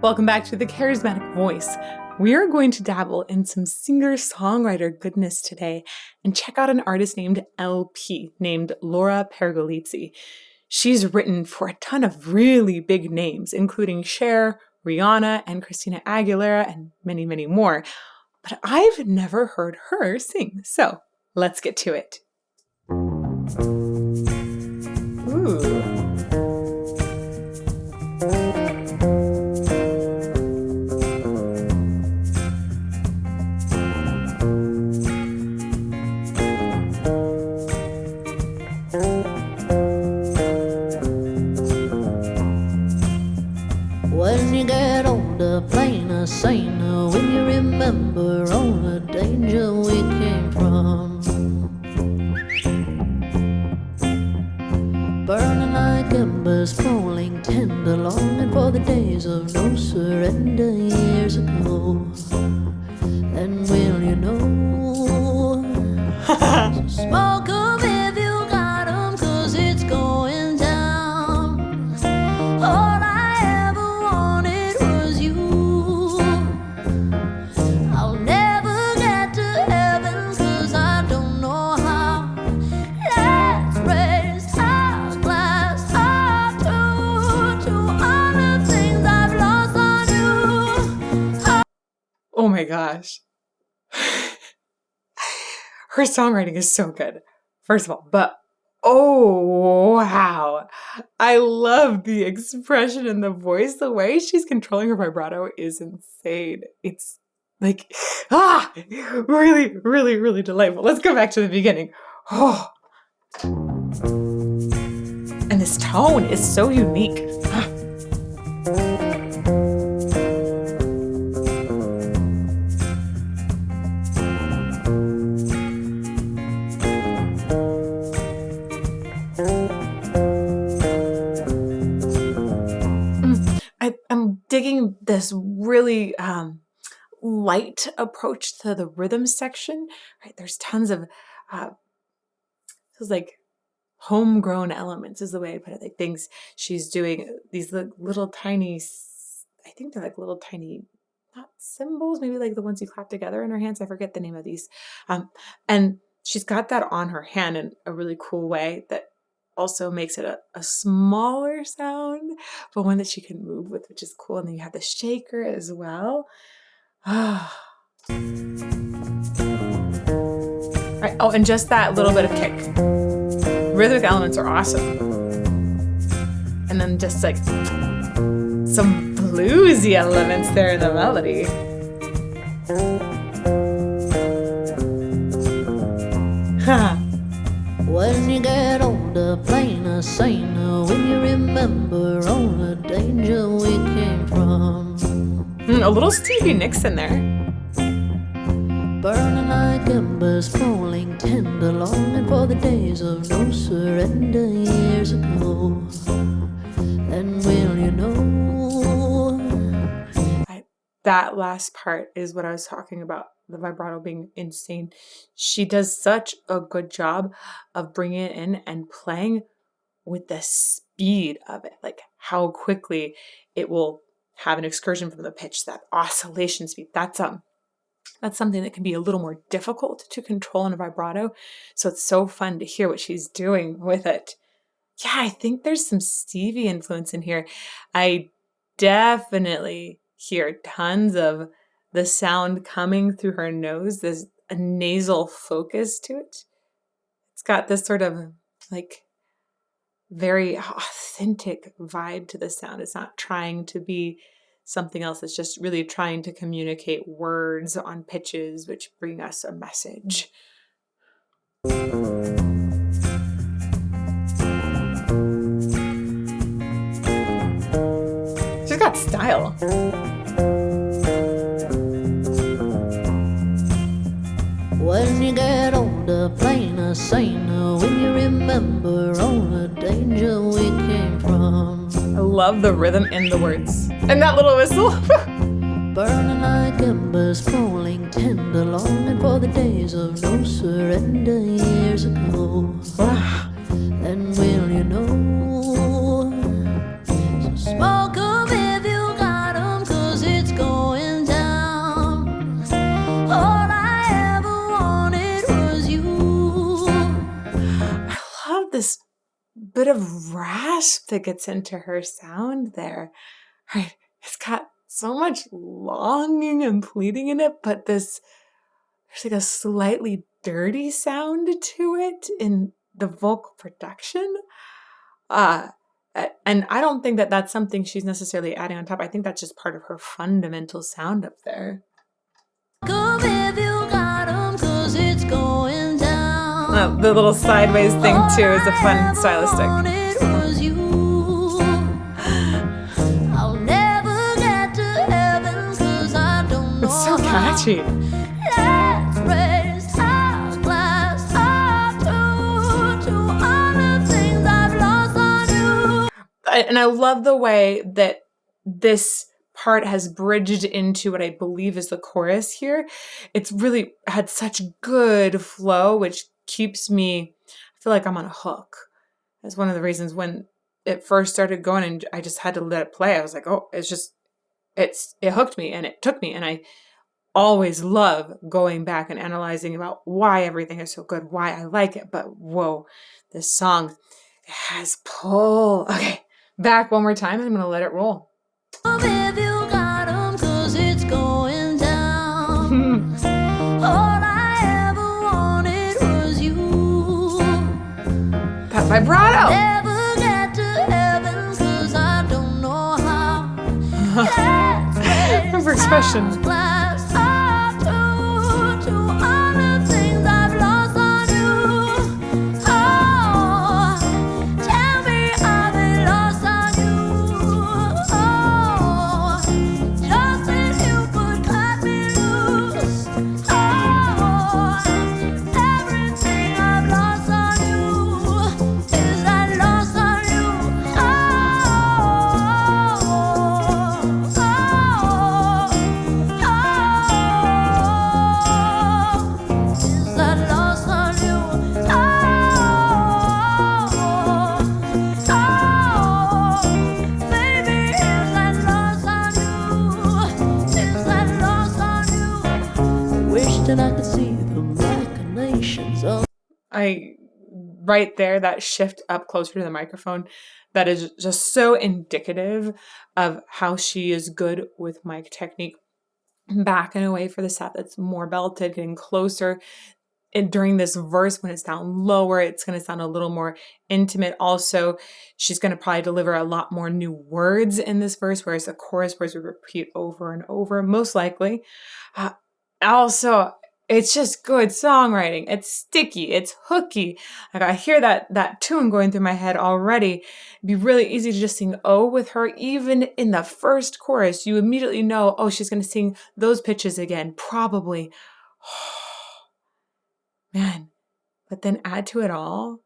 Welcome back to the Charismatic Voice. We are going to dabble in some singer-songwriter goodness today and check out an artist named LP, named Laura Pergolizzi. She's written for a ton of really big names, including Cher, Rihanna, and Christina Agulera, and many, many more. But I've never heard her sing, so let's get to it. Ooh. When you get older, plainer, saner, when you remember all the danger we came from, burning like embers, falling tender, longing for the days of no surrender years ago. And will you know, so smoke 'em if you got 'em, 'cause it's going down. All I ever wanted was you. I'll never get to heaven 'cause I don't know how. Let's raise our glass up to all the things I've lost on you. Oh my gosh. Her songwriting is so good, first of all, but oh, wow. I love the expression in the voice. The way she's controlling her vibrato is insane. It's like, really, really, really delightful. Let's go back to the beginning. Oh. And this tone is so unique. I'm digging this really light approach to the rhythm section. Right, there's tons of feels like homegrown elements is the way I put it. Like things she's doing, these little tiny, I think they're like little tiny, not cymbals, maybe like the ones you clap together in her hands. I forget the name of these. And she's got that on her hand in a really cool way that also makes it a smaller sound, but one that she can move with, which is cool. And then you have the shaker as well. Right. Oh, and just that little bit of kick. Rhythmic elements are awesome. And then just like some bluesy elements there in the melody. When you get older, plainer, saner, when you remember all the danger we came from. A little Stevie Nicks in there. Burning like embers, falling tender, longing for the days of no surrender years ago. And will you know? That last part is what I was talking about. The vibrato being insane. She does such a good job of bringing it in and playing with the speed of it, like how quickly it will have an excursion from the pitch, that oscillation speed. That's something that can be a little more difficult to control in a vibrato. So it's so fun to hear what she's doing with it. Yeah, I think there's some Stevie influence in here. I definitely hear tons of the sound coming through her nose. There's a nasal focus to it. It's got this sort of like very authentic vibe to the sound. It's not trying to be something else. It's just really trying to communicate words on pitches, which bring us a message. She's got style. When you get older, plainer, saner, when you remember all the danger we came from. I love the rhythm in the words. And that little whistle. Burning like embers, falling tender, longing for the days of no surrender years ago. And will you know? So smoke 'em if you got 'em, 'cause of rasp that gets into her sound there, right? It's got so much longing and pleading in it, but there's like a slightly dirty sound to it in the vocal production. Uh, and I don't think that that's something she's necessarily adding on top. I think that's just part of her fundamental sound up there. Come if you got 'em, 'cause it's going down. The little sideways thing too is a fun stylistic. It was you. I'll never get to heaven 'cause I don't know. It's so catchy. Let's raise our glass up to all the things I've lost on you. And I love the way that this part has bridged into what I believe is the chorus here. It's really had such good flow, which keeps me, I feel like I'm on a hook. That's one of the reasons when it first started going and I just had to let it play. I was like, oh, it hooked me and it took me. And I always love going back and analyzing about why everything is so good, why I like it. But whoa, this song has pull. Okay, back one more time and I'm going to let it roll. If you got 'em, 'cause it's going down. All I ever wanted was you. That vibrato. Never get to heaven 'cause I don't know how. Her expression. Glass up to all the things I've lost on you. Oh, tell me I've been lost on you. Oh, just as you could cut me loose. Oh, everything I've lost on you is I lost on you. Is I lost on you. Baby, is I lost on you. Is I lost on you. Wish that I could see the machinations of Right there, that shift up closer to the microphone, that is just so indicative of how she is good with mic technique. Backing away for the set that's more belted, getting closer. And during this verse, when it's down lower, it's going to sound a little more intimate. Also, she's going to probably deliver a lot more new words in this verse, whereas the chorus words would repeat over and over, most likely. Also, it's just good songwriting. It's sticky. It's hooky. Like I hear that tune going through my head already. It'd be really easy to just sing "Oh" with her. Even in the first chorus, you immediately know, oh, she's going to sing those pitches again, probably. Man, but then add to it all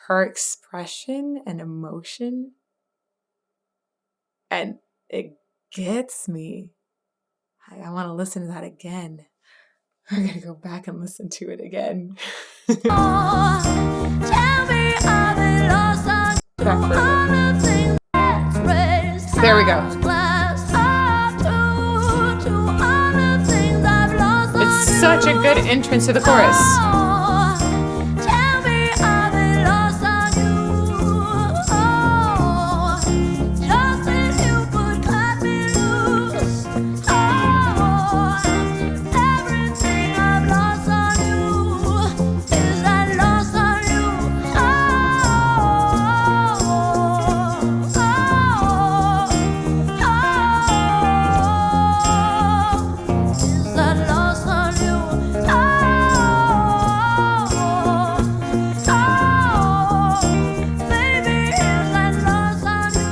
her expression and emotion, and it gets me. I want to listen to that again. I'm going to go back and listen to it again. Oh, tell me I've been lost on you. Back for All the things that's raised. There we go. Glass up to all the things I've lost on It's you. such a good entrance to the chorus. Oh, tell me I've been lost on you. Oh, just as you could cut me loose. Oh, everything I've lost on you is I lost on you. Is I lost on you. Baby, is I lost on you.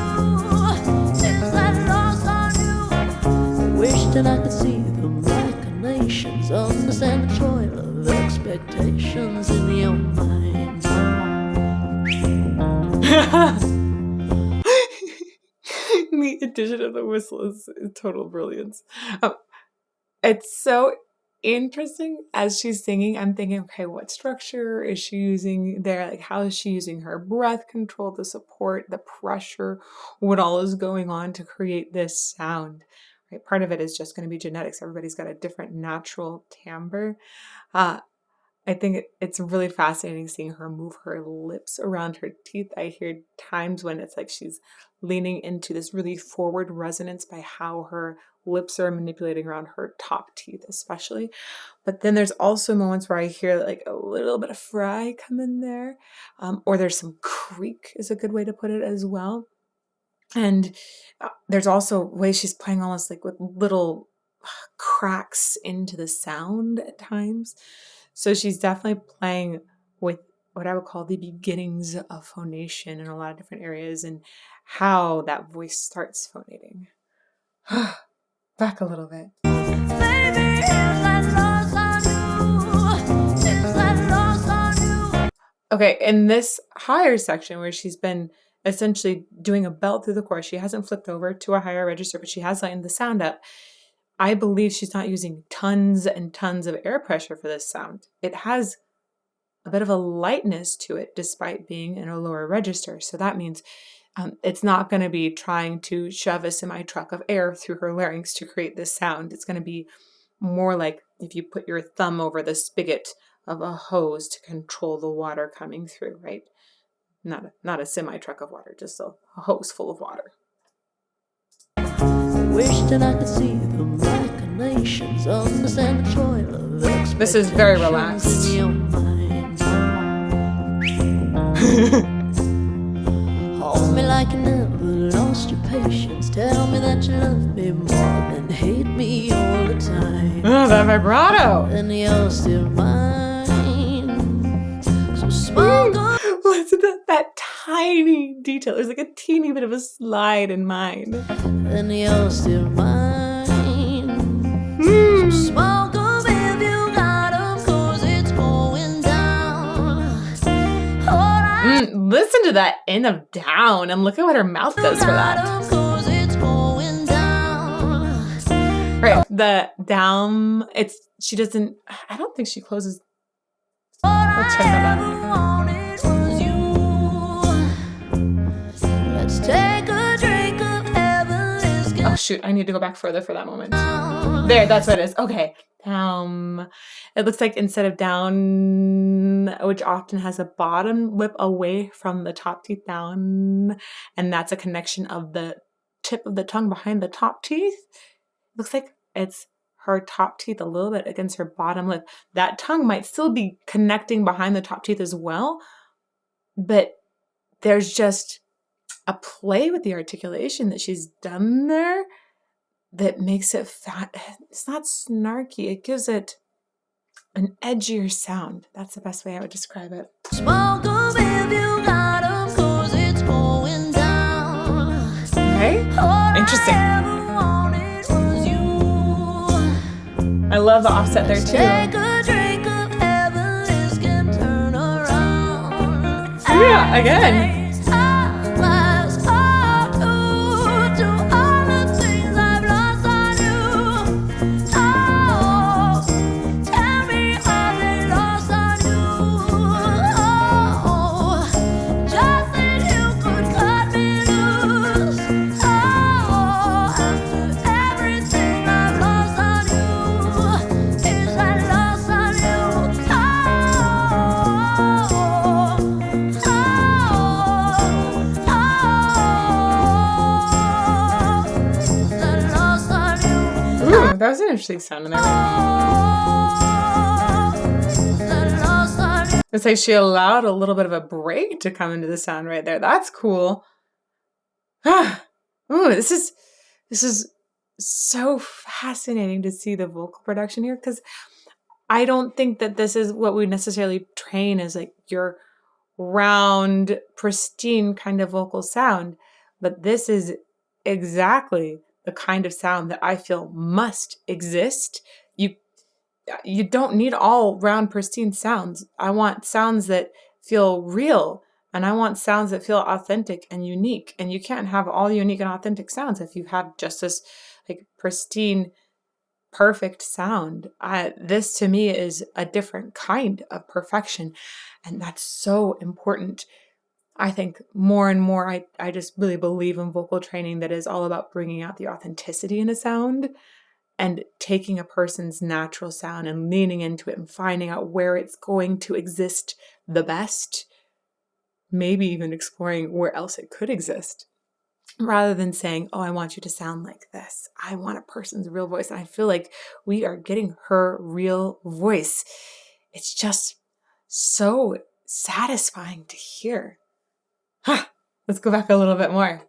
Is I lost on you. Wish that I could see the machinations, understand the toil of expectations in your mind. The addition of the whistle is total brilliance. It's so interesting as she's singing. I'm thinking, okay, what structure is she using there? Like, how is she using her breath control, the support, the pressure, what all is going on to create this sound? Right? Part of it is just going to be genetics. Everybody's got a different natural timbre. I think it's really fascinating seeing her move her lips around her teeth. I hear times when it's like she's leaning into this really forward resonance by how her lips are manipulating around her top teeth, especially. But then there's also moments where I hear like a little bit of fry come in there, or there's some creak is a good way to put it as well. And there's also ways she's playing almost like with little cracks into the sound at times. So she's definitely playing with what I would call the beginnings of phonation in a lot of different areas and how that voice starts phonating. Back a little bit. Okay, in this higher section where she's been essentially doing a belt through the chorus, she hasn't flipped over to a higher register, but she has lightened the sound up. I believe she's not using tons and tons of air pressure for this sound. It has a bit of a lightness to it despite being in a lower register. So that means it's not going to be trying to shove a semi-truck of air through her larynx to create this sound. It's going to be more like if you put your thumb over the spigot of a hose to control the water coming through, right? Not a semi-truck of water, just a hose full of water. Wish that I could see the machinations, understand the toil of expectations. This is very relaxed. In your mind. Hold me like you never lost your patience. Tell me that you love me more than hate me all the time. Oh, that vibrato! And you're still mine. So small, go. Listen to that tiny detail. There's like a teeny bit of a slide in mine. And you're still mine. So smoke 'em if you got 'em, 'cause it's going down. Listen to that in of down and look at what her mouth does for that. 'Cause it's going down. Right, the down, she doesn't, I don't think she closes. Let's check that out. Let's take a drink of heavenly sky. Oh shoot, I need to go back further for that moment. There, that's what it is. Okay. It looks like instead of down, which often has a bottom lip away from the top teeth down, and that's a connection of the tip of the tongue behind the top teeth. It looks like it's her top teeth a little bit against her bottom lip. That tongue might still be connecting behind the top teeth as well, but there's just a play with the articulation that she's done there that makes it fat. It's not snarky. It gives it an edgier sound. That's the best way I would describe it. Smoke 'em if you got 'em, 'cause it's going down. Okay? Interesting. I love the offset there too. Take a drink of heaven, can turn around. Yeah, again. That was an interesting sound in there. It's like she allowed a little bit of a break to come into the sound right there. That's cool. Ooh, this is so fascinating to see the vocal production here, because I don't think that this is what we necessarily train as like your round, pristine kind of vocal sound, but this is exactly the kind of sound that I feel must exist. You don't need all round pristine sounds. I want sounds that feel real, and I want sounds that feel authentic and unique. And you can't have all unique and authentic sounds if you have just this like pristine, perfect sound. This to me is a different kind of perfection, and that's so important. I think more and more, I just really believe in vocal training that is all about bringing out the authenticity in a sound. and taking a person's natural sound and leaning into it and finding out where it's going to exist the best, maybe even exploring where else it could exist, rather than saying, oh, I want you to sound like this. I want a person's real voice. And I feel like we are getting her real voice. It's just so satisfying to hear. Let's go back a little bit more.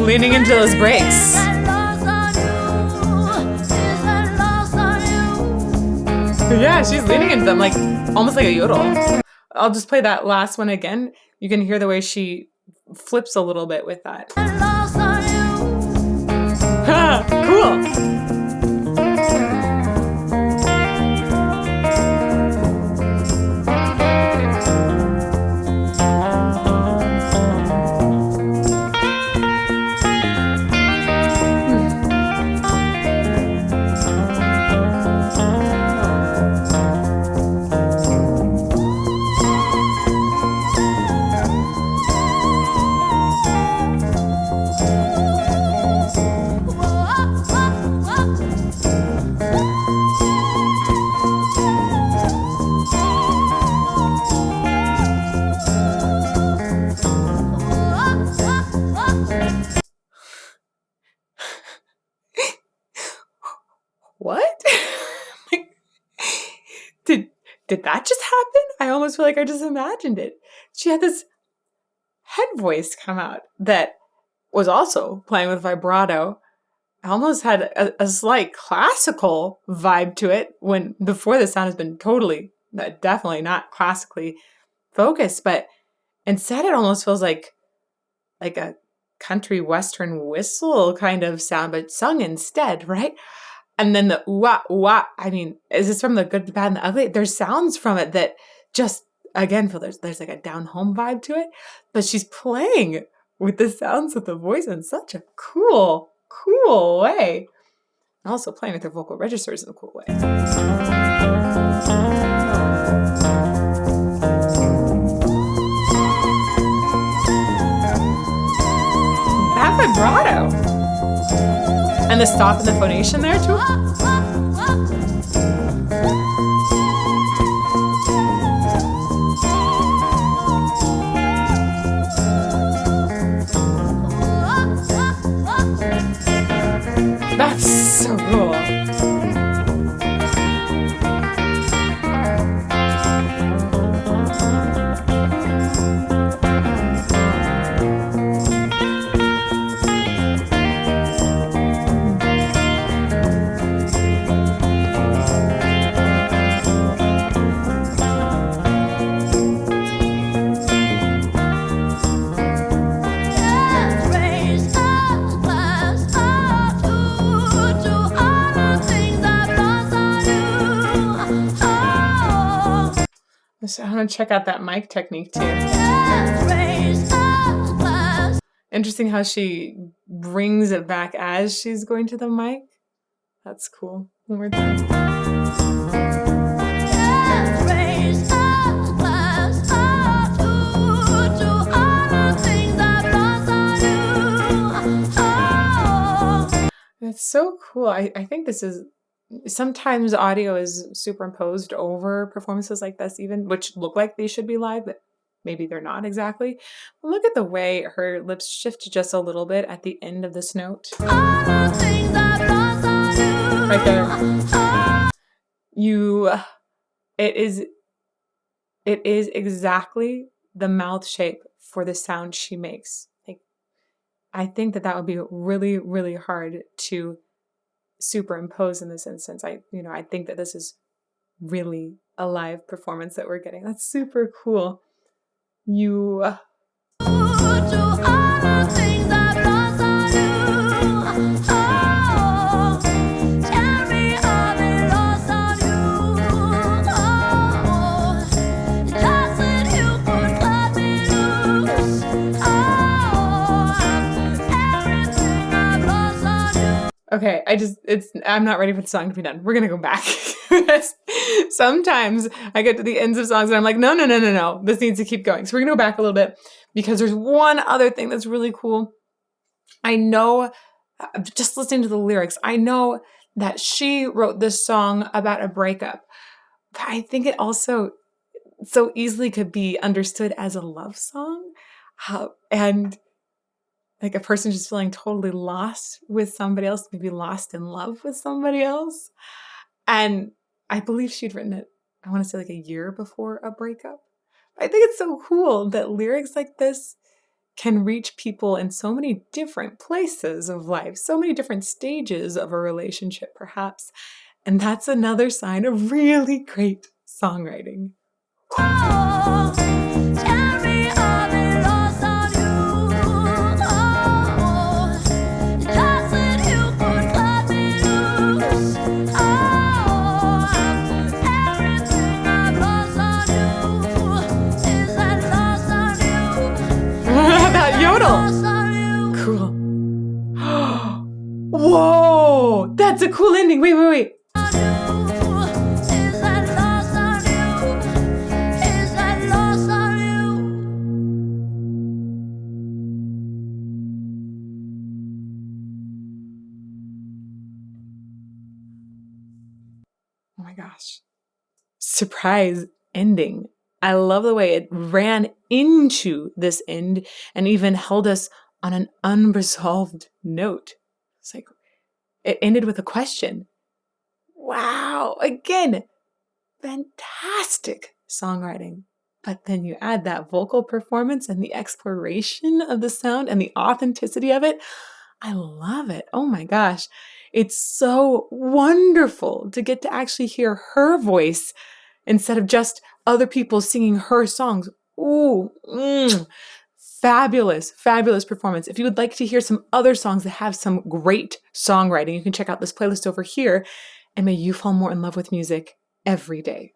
Leaning into those breaks. Yeah, she's leaning into them, like almost like a yodel. I'll just play that last one again. You can hear the way she flips a little bit with that. Cool. What? Did that just happen? I almost feel like I just imagined it. She had this head voice come out that was also playing with vibrato. I almost had a slight classical vibe to it when before the sound has been definitely not classically focused, but instead it almost feels like a country western whistle kind of sound, but sung instead, right? And then the ooh-ah, ooh-ah, I mean, is this from The Good, the Bad, and the Ugly? There's sounds from it that just, again, feel there's like a down-home vibe to it. But she's playing with the sounds of the voice in such a cool way. And also playing with her vocal registers in a cool way. That vibrato. And the stop and the phonation there too. That's so cool. So I'm going to check out that mic technique too. Interesting how she brings it back as she's going to the mic. That's cool. One more time. That's so cool. I think this is... Sometimes audio is superimposed over performances like this even, which look like they should be live, but maybe they're not exactly. But look at the way her lips shift just a little bit at the end of this note. Right there. It is exactly the mouth shape for the sound she makes. Like, I think that would be really, really hard to superimpose in this instance. I think that this is really a live performance that we're getting. That's super cool. Okay, I'm not ready for the song to be done. We're gonna go back. Sometimes I get to the ends of songs and I'm like, no, no, no, no, no. This needs to keep going. So we're gonna go back a little bit because there's one other thing that's really cool. I know, just listening to the lyrics, I know that she wrote this song about a breakup. But I think it also so easily could be understood as a love song. And like a person just feeling totally lost with somebody else, maybe lost in love with somebody else. And I believe she'd written it, I want to say like a year before a breakup. I think it's so cool that lyrics like this can reach people in so many different places of life, so many different stages of a relationship, perhaps. And that's another sign of really great songwriting. Oh, tell me I've been lost on you. Oh, just when you could cut me loose. Oh, after everything I've lost on you, is that lost on you? That yodel. Lost on you. Cool. Whoa, that's a cool ending. Wait. Is that lost on you? Is that lost on you? Oh my gosh. Surprise ending. I love the way it ran into this end and even held us on an unresolved note. It's like it ended with a question. Wow. Again, fantastic songwriting. But then you add that vocal performance and the exploration of the sound and the authenticity of it. I love it. Oh my gosh. It's so wonderful to get to actually hear her voice instead of just other people singing her songs. Ooh, fabulous, fabulous performance. If you would like to hear some other songs that have some great songwriting, you can check out this playlist over here. And may you fall more in love with music every day.